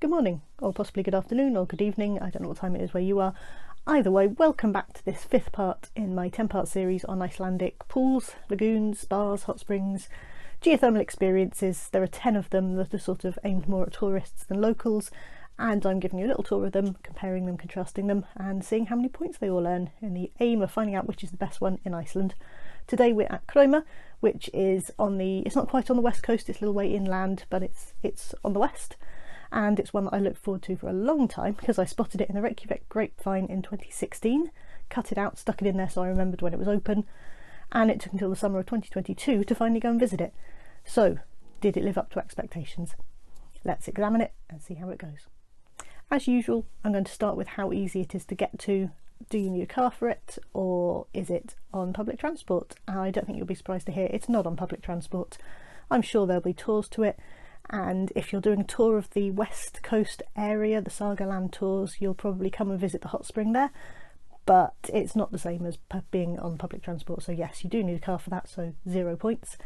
good morning, or possibly good afternoon, or good evening. I don't know what time it is where you are. Either way, welcome back to this fifth part in my 10-part series on Icelandic pools, lagoons, spas, hot springs, geothermal experiences. There are 10 of them that are sort of aimed more at tourists than locals, and I'm giving you a little tour of them, comparing them, contrasting them, and seeing how many points they all earn in the aim of finding out which is the best one in Iceland. Today we're at Krauma, which is on the, it's not quite on the west coast, it's a little way inland, but it's on the west. And it's one that I looked forward to for a long time because I spotted it in the Reykjavik grapevine in 2016, cut it out, stuck it in there so I remembered when it was open, and it took until the summer of 2022 to finally go and visit it. So, did it live up to expectations? Let's examine it and see how it goes. As usual, I'm going to start with how easy it is to get to. Do you need a car for it, or is it on public transport? I don't think you'll be surprised to hear it's not on public transport. I'm sure there'll be tours to it. And if you're doing a tour of the west coast area, the Sagaland tours, you'll probably come and visit the hot spring there, but it's not the same as being on public transport, so yes, you do need a car for that, so 0 points.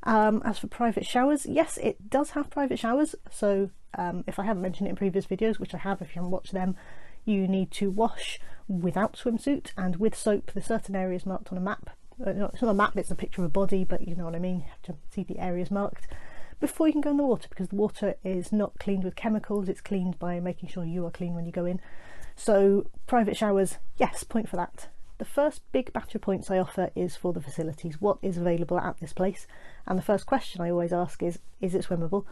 As for private showers, yes, it does have private showers, so if I haven't mentioned it in previous videos, which I have if you haven't watched them, you need to wash without swimsuit and with soap. There's certain areas marked on a map. It's not a map, it's a picture of a body, but you know what I mean, you have to see the areas marked before you can go in the water, because the water is not cleaned with chemicals, it's cleaned by making sure you are clean when you go in. So private showers, yes, point for that. The first big batch of points I offer is for the facilities, what is available at this place, and the first question I always ask is it swimmable?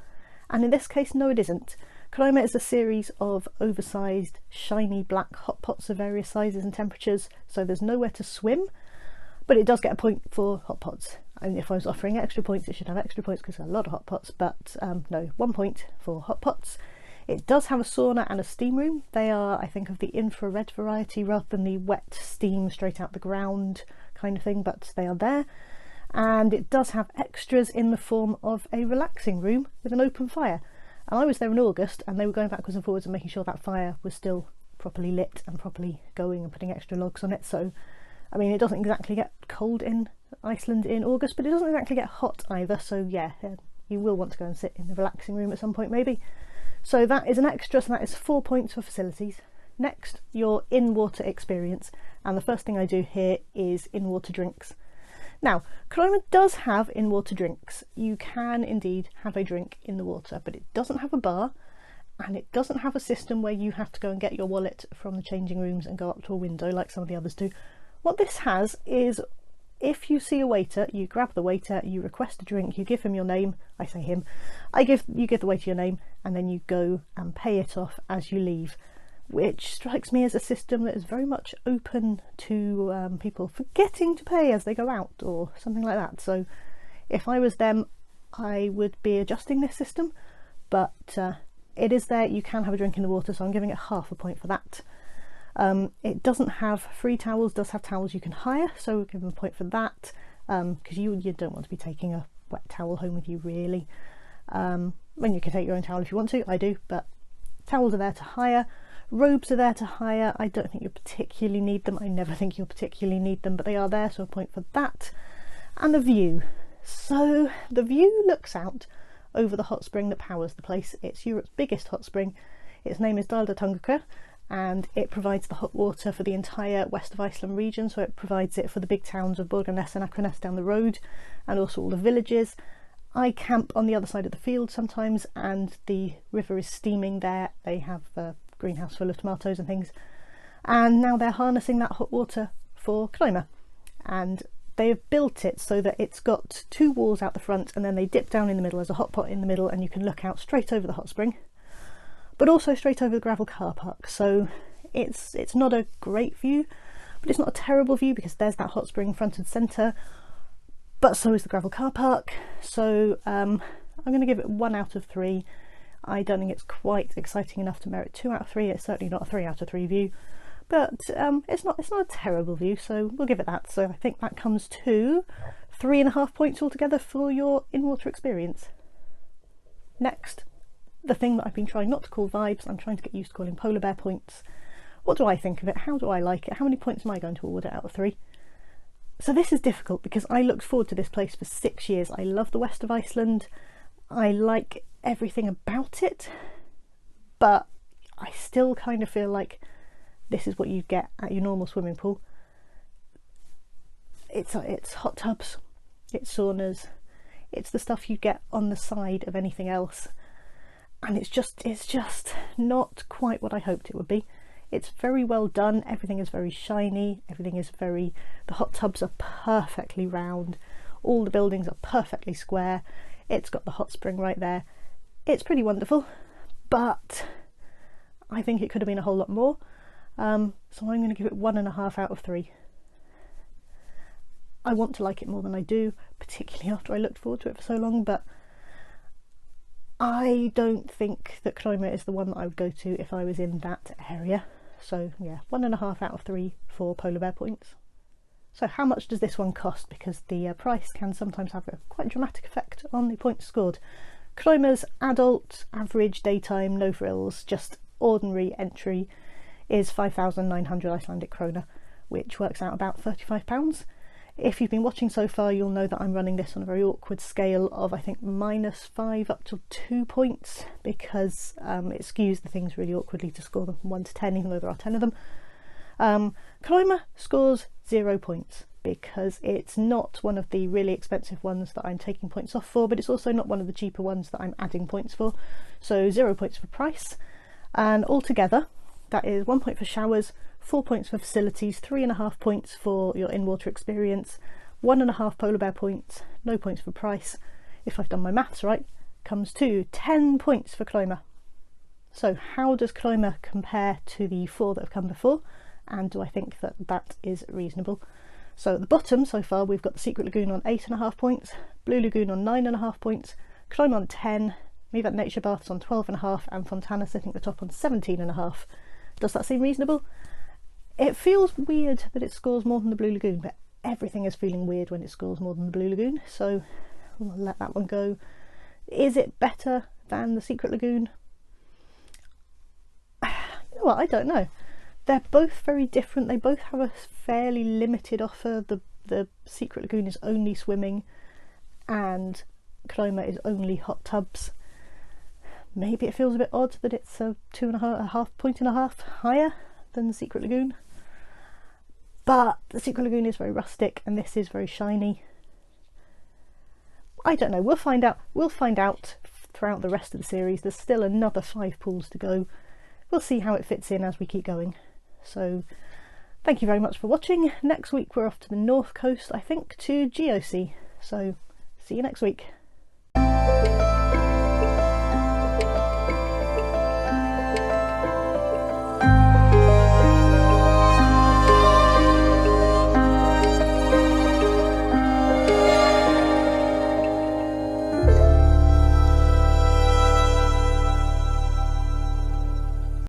And in this case, no, it isn't. Krauma is a series of oversized shiny black hot pots of various sizes and temperatures, so there's nowhere to swim, but it does get a point for hot pots. And if I was offering extra points, it should have extra points because there are a lot of hot pots, but no, 1 point for hot pots. It does have a sauna and a steam room. They are, I think, of the infrared variety rather than the wet steam straight out the ground kind of thing, but they are there. And it does have extras in the form of a relaxing room with an open fire. And I was there in August and they were going backwards and forwards and making sure that fire was still properly lit and properly going and putting extra logs on it. So, I mean, it doesn't exactly get cold in Iceland in August, but it doesn't exactly get hot either, so yeah, you will want to go and sit in the relaxing room at some point maybe. So that is an extra, so that is 4 points for facilities. Next, your in-water experience, and the first thing I do here is in-water drinks. Now, Krauma does have in-water drinks. You can indeed have a drink in the water, but it doesn't have a bar, and it doesn't have a system where you have to go and get your wallet from the changing rooms and go up to a window like some of the others do. What this has is, if you see a waiter, you grab the waiter, you request a drink, you give him your name, I say him, you give the waiter your name, and then you go and pay it off as you leave, which strikes me as a system that is very much open to people forgetting to pay as they go out or something like that. So if I was them, I would be adjusting this system, but it is there. You can have a drink in the water, so I'm giving it half a point for that. It doesn't have free towels, does have towels you can hire, so we'll give them a point for that, because you don't want to be taking a wet towel home with you really. When you can take your own towel if you want to, I do, but towels are there to hire. Robes are there to hire. I don't think you particularly need them. I never think you'll particularly need them, but they are there, so a point for that. And the view. So the view looks out over the hot spring that powers the place. It's Europe's biggest hot spring. Its name is Daldaltungur, and it provides the hot water for the entire west of Iceland region, so it provides it for the big towns of Borgarnes and Akranes down the road, and also all the villages. I camp on the other side of the field sometimes, and the river is steaming there. They have a greenhouse full of tomatoes and things, and now they're harnessing that hot water for Krauma, and they have built it so that it's got 2 walls out the front, and then they dip down in the middle. There's a hot pot in the middle, and you can look out straight over the hot spring, but also straight over the gravel car park. So it's not a great view, but it's not a terrible view because there's that hot spring front and centre, but so is the gravel car park. So I'm going to give it 1 out of 3. I don't think it's quite exciting enough to merit 2 out of 3. It's certainly not a 3 out of 3 view, but it's not a terrible view, so we'll give it that. So I think that comes to 3.5 points altogether for your in-water experience. Next, the thing that I've been trying not to call vibes, I'm trying to get used to calling polar bear points. What do I think of it? How do I like it? How many points am I going to award it out of 3? So this is difficult because I looked forward to this place for 6 years. I love the west of Iceland. I like everything about it, but I still kind of feel like this is what you get at your normal swimming pool. It's hot tubs, it's saunas, it's the stuff you get on the side of anything else, and it's just not quite what I hoped it would be. It's very well done, everything is very shiny, the hot tubs are perfectly round, all the buildings are perfectly square, it's got the hot spring right there. It's pretty wonderful, but I think it could have been a whole lot more, so I'm going to give it 1.5 out of 3. I want to like it more than I do, particularly after I looked forward to it for so long, but I don't think that Krauma is the one that I would go to if I was in that area. So yeah, 1.5 out of 3 for polar bear points. So how much does this one cost? Because the price can sometimes have a quite dramatic effect on the points scored. Krauma's adult, average, daytime, no frills, just ordinary entry is 5,900 Icelandic krona, which works out about £35. If you've been watching so far, you'll know that I'm running this on a very awkward scale of, I think, -5 up to 2 points, because it skews the things really awkwardly to score them from 1 to 10, even though there are 10 of them. Krauma scores 0 points because it's not one of the really expensive ones that I'm taking points off for, but it's also not one of the cheaper ones that I'm adding points for. So 0 points for price, and altogether that is 1 point for showers, 4 points for facilities, 3.5 points for your in-water experience, 1.5 polar bear points, no points for price. If I've done my maths right, comes to 10 points for Krauma. So how does Krauma compare to the 4 that have come before, and do I think that that is reasonable? So at the bottom so far we've got the Secret Lagoon on 8.5 points, Blue Lagoon on 9.5 points, Krauma on 10, Mivat Nature Baths on 12.5, and Fontana sitting at the top on 17.5. Does that seem reasonable? It feels weird that it scores more than the Blue Lagoon, but everything is feeling weird when it scores more than the Blue Lagoon, so we'll let that one go. Is it better than the Secret Lagoon? You know what, I don't know. They're both very different, they both have a fairly limited offer. The Secret Lagoon is only swimming and Krauma is only hot tubs. Maybe it feels a bit odd that it's a 2.5 point higher than the Secret Lagoon, but the Secret Lagoon is very rustic and this is very shiny. I don't know, we'll find out throughout the rest of the series. There's still another 5 pools to go. We'll see how it fits in as we keep going. So thank you very much for watching. Next week we're off to the north coast, I think, to Geosea, so see you next week.